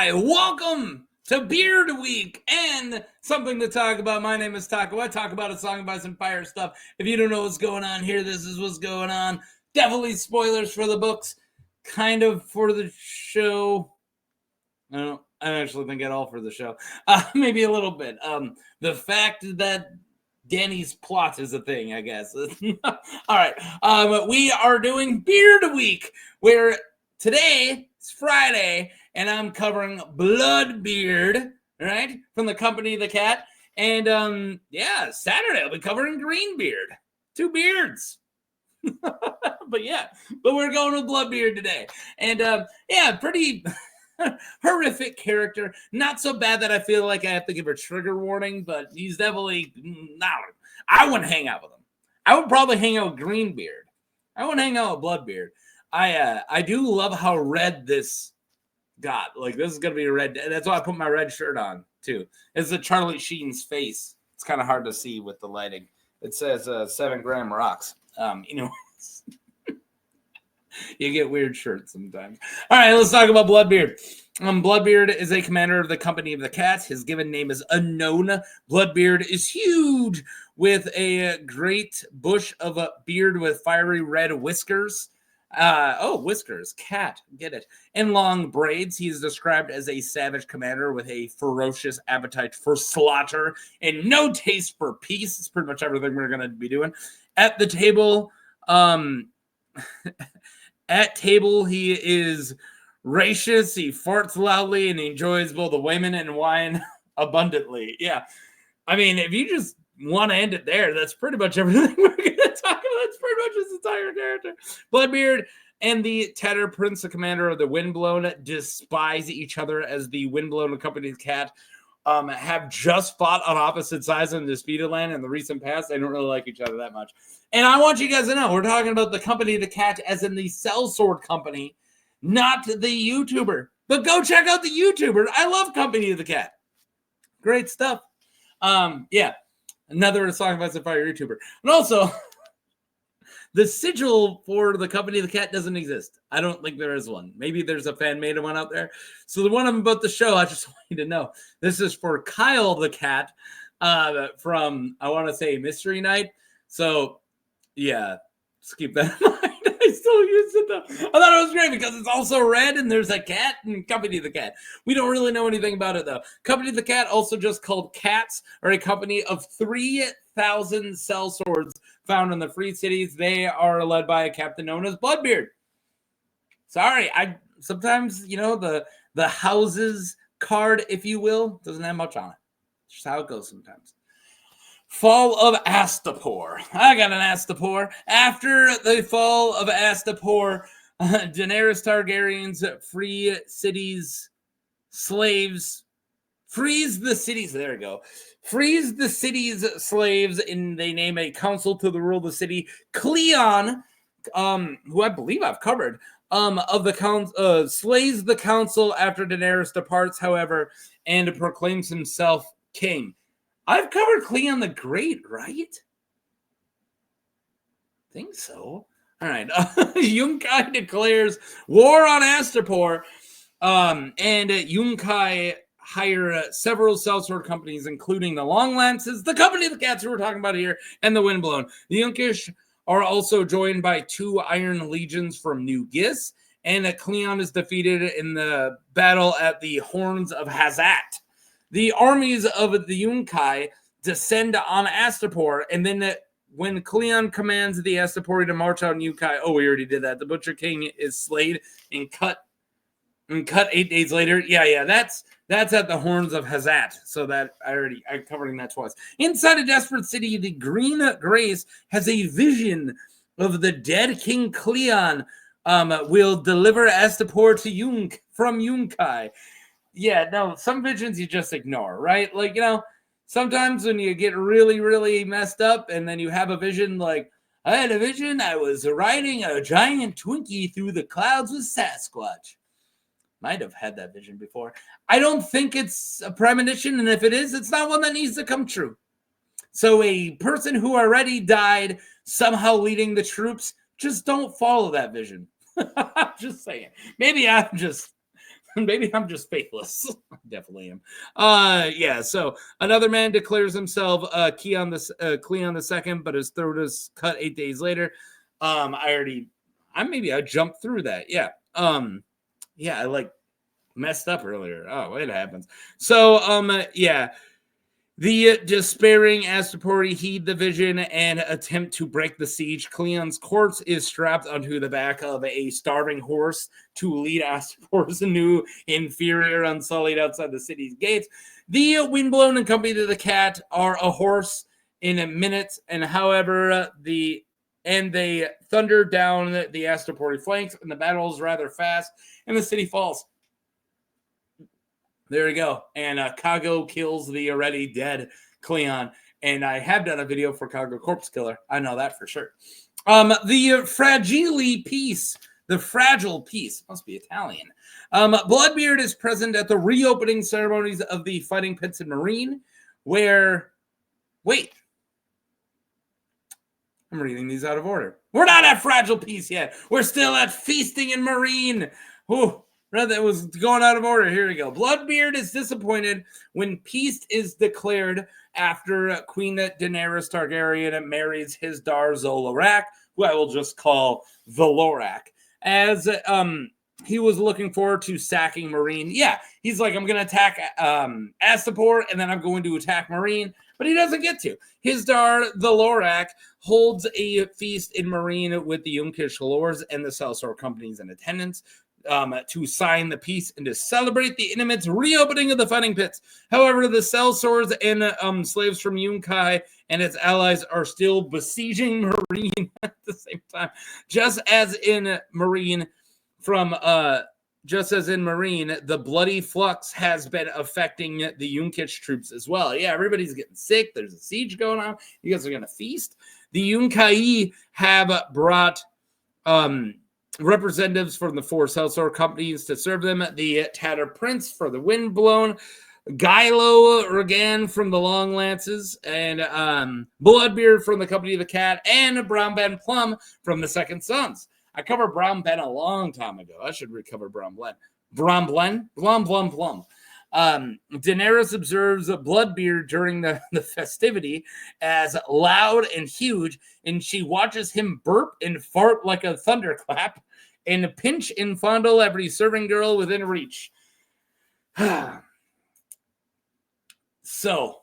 Hi, welcome to Beard Week and something to talk about. My name is Taco. I talk about A Song of Ice and Fire stuff. If you don't know what's going on here, this is what's going on. Definitely spoilers for the books, kind of for the show. I actually think at all for the show. Maybe a little bit. The fact that Danny's plot is a thing, I guess. All right. We are doing Beard Week, where today it's Friday, and I'm covering Bloodbeard, right? From the Company of the Cat. And Saturday I'll be covering Greenbeard. 2 beards. but we're going with Bloodbeard today. And pretty horrific character. Not so bad that I feel like I have to give a trigger warning, but he's definitely not. I wouldn't hang out with him. I would probably hang out with Greenbeard. I wouldn't hang out with Bloodbeard. I do love how red this got. Like, this is gonna be a red. That's why I put my red shirt on too. It's a Charlie Sheen's face. It's kind of hard to see with the lighting. It says 7 gram rocks. You get weird shirts sometimes. All right, let's talk about Bloodbeard. Bloodbeard is a commander of the Company of the Cat. His given name is unknown. Bloodbeard is huge with a great bush of a beard with fiery red whiskers. Whiskers, cat, get it. And long braids. He is described as a savage commander with a ferocious appetite for slaughter and no taste for peace. It's pretty much everything we're going to be doing. At the table, he is gracious, he farts loudly, and he enjoys both the women and wine abundantly. Yeah. I mean, if you just want to end it there, that's pretty much everything we're going to talk about. That's pretty much his entire character. Bloodbeard and the Tatter Prince, the commander of the Windblown, despise each other as the Windblown Company of the Cat have just fought on opposite sides in the disputed land in the recent past. They don't really like each other that much. And I want you guys to know, we're talking about the Company of the Cat as in the sellsword company, not the YouTuber. But go check out the YouTuber. I love Company of the Cat. Great stuff. Another Song of Ice and Fire YouTuber. And also, the sigil for the Company of the Cat doesn't exist. I don't think there is one. Maybe there's a fan-made one out there. So the one I'm about to show, I just want you to know. This is for Kyle the Cat from, I want to say, Mystery Night. So, yeah, just keep that in mind. I still use it, though. I thought it was great because it's also red and there's a cat and Company of the Cat. We don't really know anything about it, though. Company of the Cat, also just called Cats, are a company of 3,000 sellswords found in the free cities. They are led by a captain known as Bloodbeard. Sorry, sometimes, the houses card, if you will, doesn't have much on it. It's just how it goes sometimes. Fall of Astapor. I got an Astapor. After the fall of Astapor, Daenerys Targaryen's free cities, slaves, frees the cities. There we go. Frees the city's slaves, and they name a council to the rule of the city. Cleon, who I believe I've covered, of the council, slays the council after Daenerys departs, however, and proclaims himself king. I've covered Cleon the Great, right? Think so. All right. Yunkai declares war on Astapor, and Yunkai hire several sellsword companies, including the Long Lances, the Company of the Cats who we're talking about here, and the Windblown. The Yunkish are also joined by 2 Iron Legions from New Gis, and Cleon is defeated in the battle at the Horns of Hazat. The armies of the Yunkai descend on Astapor, and then when Cleon commands the Astapori to march on Yunkai, we already did that. The Butcher King is slayed and cut 8 days later. Yeah, that's at the Horns of Hazat. So that I'm covering that twice. Inside a desperate city, the Green Grace has a vision of the dead King Cleon will deliver Astapor to from Yunkai. Yeah, no, some visions you just ignore, right? Like, sometimes when you get really, really messed up and then you have a vision like, I had a vision, I was riding a giant Twinkie through the clouds with Sasquatch. Might have had that vision before. I don't think it's a premonition, and if it is, it's not one that needs to come true. So a person who already died somehow leading the troops, just don't follow that vision. Just saying. Maybe I'm just Maybe I'm just faithless. I definitely am. Yeah. So another man declares himself Cleon the Second, but his throat is cut 8 days later. I jumped through that. Yeah. Yeah. I like messed up earlier. Oh, it happens. So yeah. The despairing Astapor heed the vision and attempt to break the siege. Cleon's corpse is strapped onto the back of a starving horse to lead Astapor's new inferior unsullied outside the city's gates. The Windblown and company to the cat are a horse in a minute, and however they thunder down the Astapor flanks, and the battle is rather fast, and the city falls. There we go. And Kago kills the already dead Cleon. And I have done a video for Kago Corpse Killer. I know that for sure. The fragile piece, must be Italian. Bloodbeard is present at the reopening ceremonies of the fighting pits in Meereen, where... Wait. I'm reading these out of order. We're not at fragile peace yet. We're still at feasting in Meereen. Ooh. That was going out of order. Here we go. Bloodbeard is disappointed when peace is declared after Queen Daenerys Targaryen marries Hizdahr Zolorak, who I will just call the Lorak, as he was looking forward to sacking Meereen. Yeah, he's like, I'm going to attack Astapor, and then I'm going to attack Meereen, but he doesn't get to. Hizdahr the Lorak holds a feast in Meereen with the Yunkish lords and the Sellsword companies in attendance. To sign the peace and to celebrate the intimates reopening of the fighting pits. However, the sellswords and slaves from Yunkai and its allies are still besieging Meereen at the same time. Just as in Meereen, the bloody flux has been affecting the Yunkish troops as well. Yeah, everybody's getting sick. There's a siege going on. You guys are going to feast. The Yunkai have brought representatives from the 4 sellsword companies to serve them. The Tatter Prince for the Windblown, Gylo Regan from the Long Lances, and Bloodbeard from the Company of the Cat, and Brown Ben Plum from the Second Sons. I covered Brown Ben a long time ago. I should recover Brown Blen. Brown Blen? Blum, Blum, Plum. Daenerys observes Bloodbeard during the festivity as loud and huge, and she watches him burp and fart like a thunderclap and pinch and fondle every serving girl within reach. So,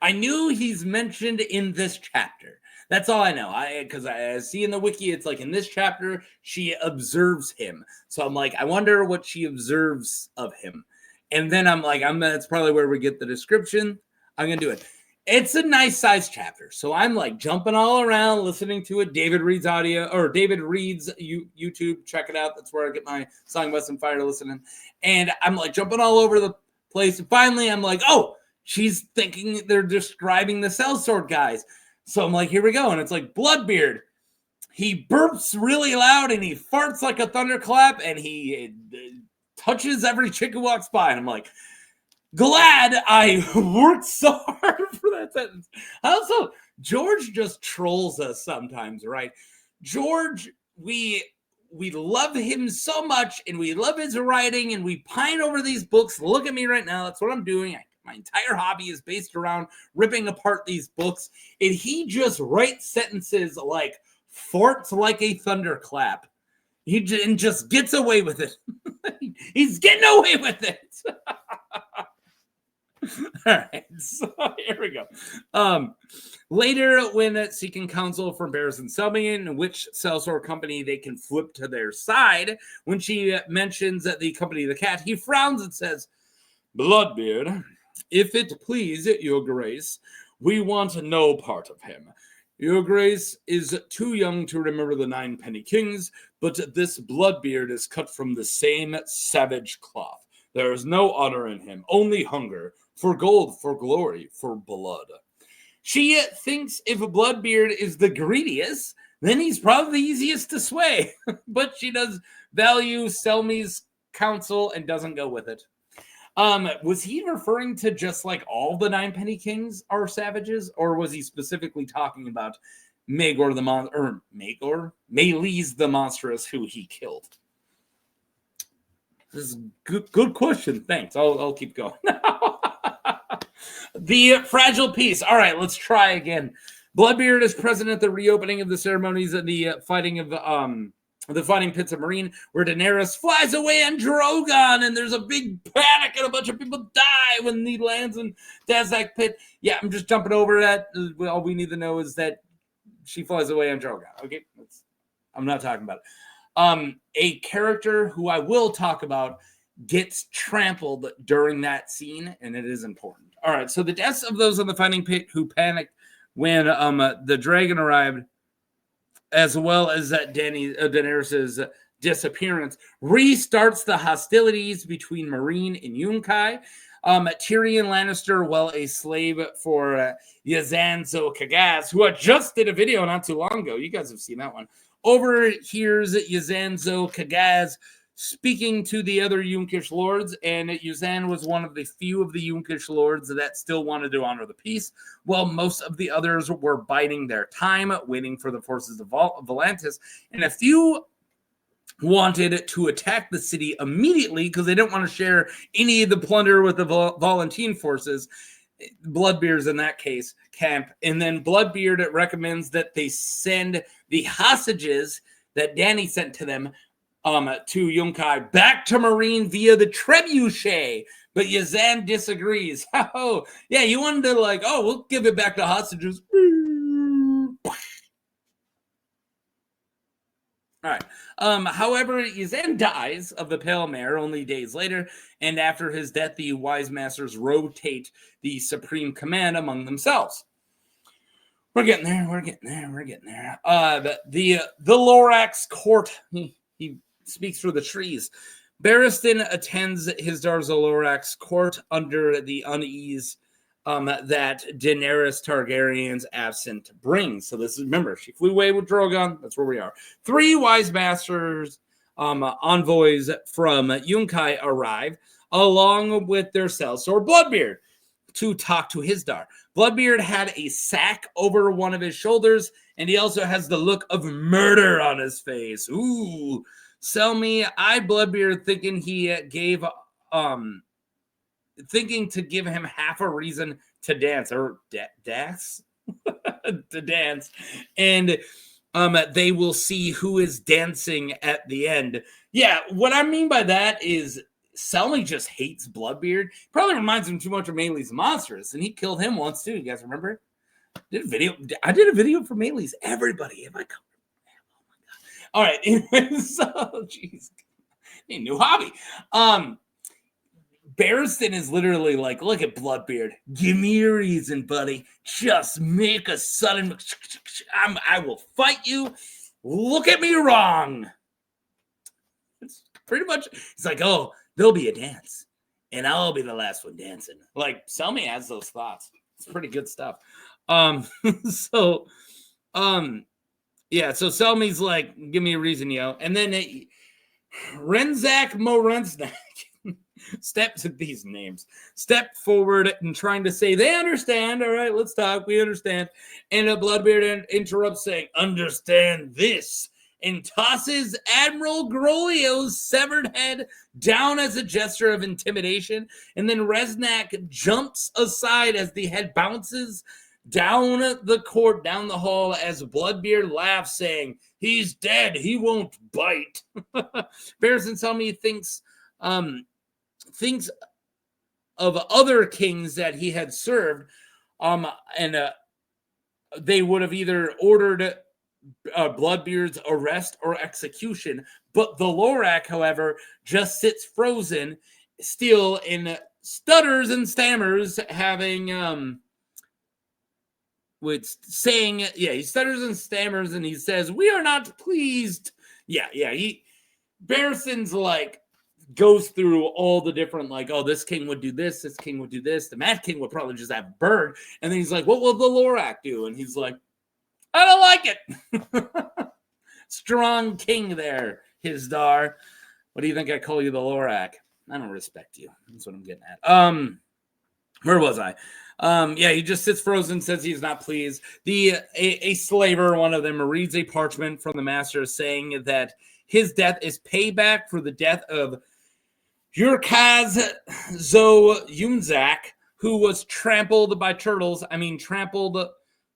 I knew he's mentioned in this chapter. That's all I know. Because I see in the wiki, it's like in this chapter, she observes him. So I'm like, I wonder what she observes of him. And then I'm like, that's probably where we get the description. I'm going to do it. It's a nice size chapter. So I'm like jumping all around, listening to it. David Reed's YouTube. Check it out. That's where I get my Song Bus and Fire listening. And I'm like jumping all over the place. And finally, I'm like, oh, she's thinking they're describing the sellsword guys. So I'm like, here we go. And it's like Bloodbeard. He burps really loud and he farts like a thunderclap and he touches every chick who walks by. And I'm like, glad I worked so hard for that sentence. Also, George just trolls us sometimes, right? George, we love him so much and we love his writing and we pine over these books. Look at me right now. That's what I'm doing. My entire hobby is based around ripping apart these books. And he just writes sentences like farts like a thunderclap. He just gets away with it. He's getting away with it. All right, so here we go. Later, when seeking counsel from Barristan Selmian, which sellsword company they can flip to their side, when she mentions the Company of the Cat, he frowns and says, Bloodbeard, if it please your grace, we want no part of him. Your grace is too young to remember the 9 penny kings, but this Bloodbeard is cut from the same savage cloth. There is no honor in him, only hunger, for gold, for glory, for blood. She thinks if Bloodbeard is the greediest, then he's probably the easiest to sway. But she does value Selmy's counsel and doesn't go with it. Was he referring to just like all the 9 penny kings are savages, or was he specifically talking about Maegor the Meleys the monstrous who he killed? This is good question. Thanks. I'll keep going. The fragile peace. All right, let's try again. Bloodbeard is present at the reopening of the ceremonies of the fighting of the fighting pits of Meereen, where Daenerys flies away on Drogon, and there's a big panic, and a bunch of people die when he lands in Dazak pit. Yeah, I'm just jumping over that. All we need to know is that she flies away on Drogon. Okay, I'm not talking about it. A character who I will talk about gets trampled during that scene, and it is important. All right, so the deaths of those in the fighting pit who panicked when the dragon arrived, as well as Daenerys' disappearance, restarts the hostilities between Meereen and Yunkai. Tyrion Lannister, while a slave for Yazanzo Kagaz, who I just did a video not too long ago. You guys have seen that one. Overhears Yazanzo Kagaz speaking to the other Yunkish lords, and Yazan was one of the few of the Yunkish lords that still wanted to honor the peace, while most of the others were biding their time, waiting for the forces of Volantis, and a few wanted to attack the city immediately because they didn't want to share any of the plunder with the Volantine forces. Bloodbeard's in that case camp, and then Bloodbeard recommends that they send the hostages that Dany sent to them to Yunkai back to Meereen via the trebuchet, but Yazan disagrees. Oh, yeah, you wanted to we'll give it back to hostages. All right. However, Yazan dies of the Pale Mare only days later, and after his death, the Wise Masters rotate the supreme command among themselves. We're getting there. The Lorax court. He speaks for the trees. Barristan attends Hizdahr Lorax court under the unease that Daenerys Targaryen's absent brings. So this is, remember, she flew away with Drogon. That's where we are. 3 Wise Masters envoys from Yunkai arrive, along with their sellsword Bloodbeard, to talk to Hizdahr. Bloodbeard had a sack over one of his shoulders, and he also has the look of murder on his face. Ooh. Sell me, I Bloodbeard thinking he gave thinking to give him half a reason to dance or dance to dance, and they will see who is dancing at the end. Yeah, what I mean by that is Selmy just hates Bloodbeard. Probably reminds him too much of Maelys Monstrous, and he killed him once too. You guys remember? I did a video for Maelys. Everybody, have I come? All right, so jeez, a new hobby. Barristan is literally like, look at Bloodbeard. Give me your reason, buddy. Just make a sudden. I will fight you. Look at me wrong. It's pretty much. It's like, oh, there'll be a dance, and I'll be the last one dancing. Like, Selmy has those thoughts. It's pretty good stuff. Yeah, so Selmy's like, give me a reason, yo. And then Renzak Morenznak steps at these names, step forward and trying to say, they understand. All right, let's talk. We understand. And Bloodbeard interrupts saying, understand this, and tosses Admiral Grolio's severed head down as a gesture of intimidation. And then Reznak jumps aside as the head bounces down the court, down the hall, as Bloodbeard laughs, saying, he's dead. He won't bite. Barristan Selmy thinks of other kings that he had served, and they would have either ordered Bloodbeard's arrest or execution. But the Lorak, however, just sits frozen, still, and stutters and stammers, having he stutters and stammers, and he says, we are not pleased. Barristan's like, goes through all the different, like, oh, this king would do this king would do this, the Mad King would probably just have a bird, and then he's like, what will the Lorak do? And he's like, I don't like it. Strong king there, Hizdahr. What do you think I call you the Lorak? I don't respect you. That's what I'm getting at. Where was I? He just sits frozen, says he's not pleased. A slaver, one of them, reads a parchment from the master saying that his death is payback for the death of Yurkaz Zo Yunzak, who was trampled by turtles, trampled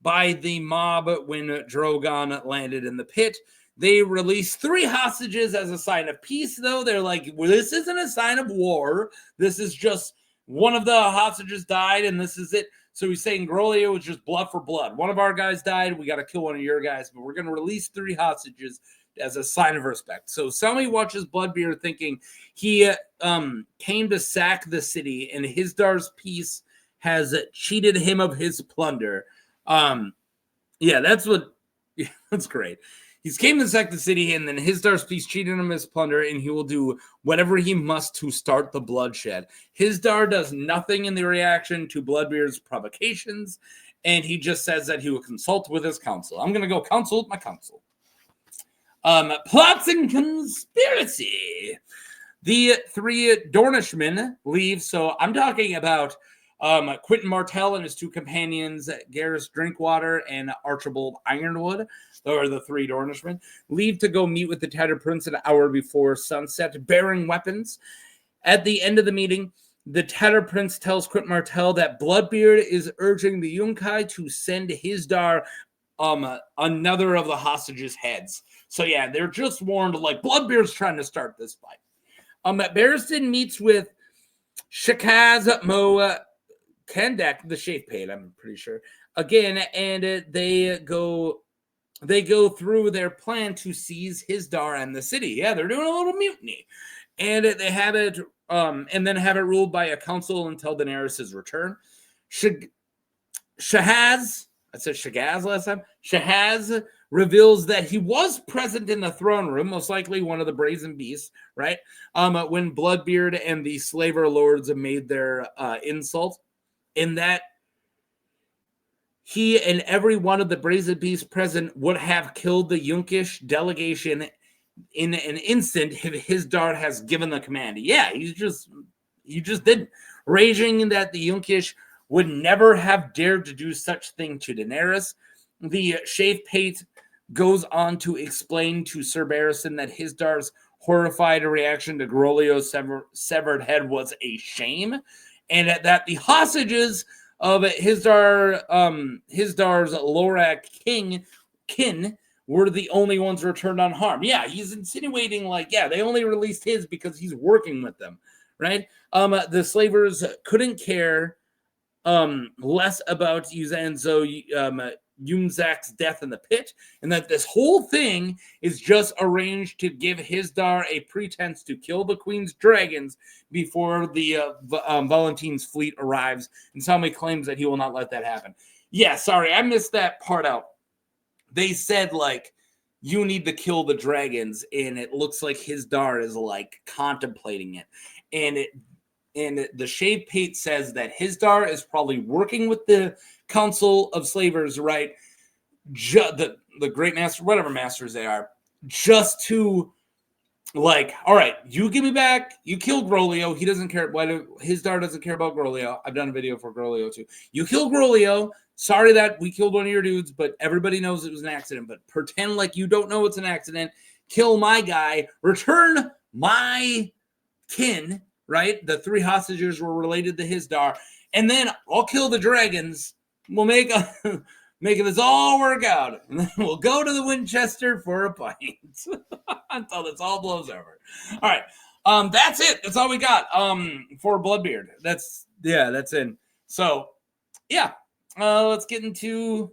by the mob when Drogon landed in the pit. They released 3 hostages as a sign of peace, though. They're like, well, this isn't a sign of war. This is just one of the hostages died, and this is it. So he's saying Grolio was just blood for blood. One of our guys died. We got to kill one of your guys, but we're going to release 3 hostages as a sign of respect. So Selmy watches Bloodbeard thinking he came to sack the city, and Hizdahr's peace has cheated him of his plunder. That's great. He's came to sack the city, and then Hizdahr's peace cheated him of his plunder, and he will do whatever he must to start the bloodshed. Hizdahr does nothing in the reaction to Bloodbeard's provocations, and he just says that he will consult with his council. I'm going to go consult my council. Plots and conspiracy. The 3 Dornishmen leave, so I'm talking about Quentin Martell and his 2 companions, Garrus Drinkwater and Archibald Ironwood, or the 3 Dornishmen, leave to go meet with the Tattered Prince an hour before sunset, bearing weapons. At the end of the meeting, the Tattered Prince tells Quentin Martell that Bloodbeard is urging the Yunkai to send Hizdahr another of the hostages' heads. So yeah, they're just warned, like, Bloodbeard's trying to start this fight. Barristan meets with Shakaz Mo Kendak, the Shape Paid, I'm pretty sure, again, and they go through their plan to seize Hizdahr and the city. Yeah, they're doing a little mutiny, and they have it, and then have it ruled by a council until Daenerys' return. Shahaz, I said Shagaz last time. Shahaz reveals that he was present in the throne room, most likely one of the brazen beasts, right? When Bloodbeard and the slaver lords made their insult, in that he and every one of the brazen beasts present would have killed the Yunkish delegation in an instant if Hizdahr has given the command. Yeah, he just didn't. Raging that the Yunkish would never have dared to do such thing to Daenerys. The Shape Pate goes on to explain to Sir Barristan that Hizdahr's horrified reaction to Grolio's severed head was a shame, and that the hostages of Hizdahr's Lorak kin were the only ones returned unharmed. Yeah, he's insinuating they only released his because he's working with them, right? The slavers couldn't care less about Yunzak's death in the pit, and that this whole thing is just arranged to give Hizdahr a pretense to kill the Queen's dragons before the Valentine's fleet arrives, and Selmy claims that he will not let that happen. Yeah, sorry, I missed that part out. They said, you need to kill the dragons, and it looks like Hizdahr is, contemplating it. And the Shade Pate says that Hizdahr is probably working with the Council of Slavers, right? The Great Master, whatever masters they are, just to, all right, you give me back, you kill Grolio. He doesn't care. Hizdahr doesn't care about Grolio. I've done a video for Grolio too. You kill Grolio. Sorry that we killed one of your dudes, but everybody knows it was an accident. But pretend like you don't know it's an accident. Kill my guy. Return my kin. Right? The 3 hostages were related to Hizdahr. And then I'll kill the dragons. We'll make this all work out. And then we'll go to the Winchester for a pint. Until this all blows over. All right. That's it. That's all we got for Bloodbeard. That's in. So, yeah. Let's get into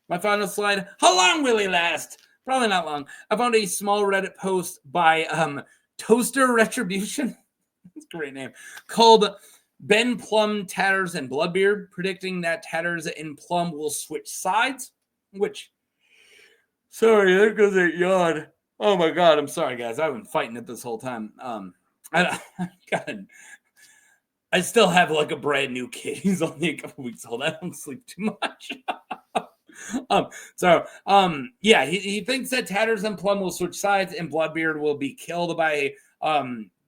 my final slide. How long will he last? Probably not long. I found a small Reddit post by Toaster Retribution. That's a great name. Called Ben Plum, Tatters, and Bloodbeard, predicting that Tatters and Plum will switch sides. Sorry, there goes a yawn. Oh my God, I'm sorry, guys. I've been fighting it this whole time. I still have a brand new kid. He's only a couple weeks old. I don't sleep too much. He thinks that Tatters and Plum will switch sides, and Bloodbeard will be killed by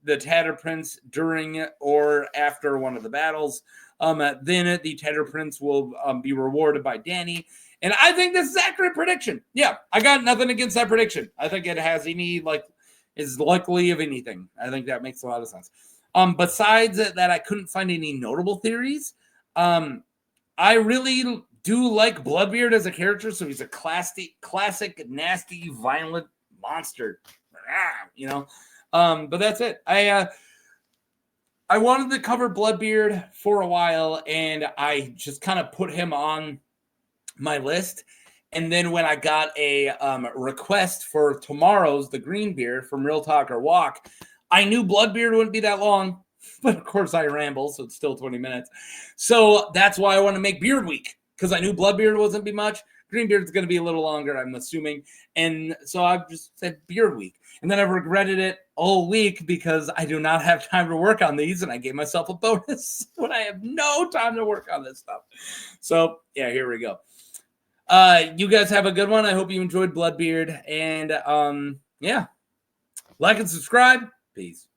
the Tattered Prince during or after one of the battles. Then the Tattered Prince will be rewarded by Dany. And I think this is accurate prediction. Yeah, I got nothing against that prediction. I think it has is likely of anything. I think that makes a lot of sense. Besides that, I couldn't find any notable theories. I really do like Bloodbeard as a character, so he's a classic, nasty, violent monster. You know, but that's it. I wanted to cover Bloodbeard for a while, and I just kind of put him on my list. And then when I got a request for tomorrow's The Green Beard from Real Talk or Walk, I knew Bloodbeard wouldn't be that long, but of course I ramble, so it's still 20 minutes. So that's why I want to make Beard Week, because I knew Bloodbeard wasn't be much. Greenbeard's going to be a little longer, I'm assuming. And so I've just said Beard Week. And then I've regretted it all week because I do not have time to work on these, and I gave myself a bonus when I have no time to work on this stuff. So, yeah, here we go. You guys have a good one. I hope you enjoyed Bloodbeard. And, yeah, like and subscribe. Peace.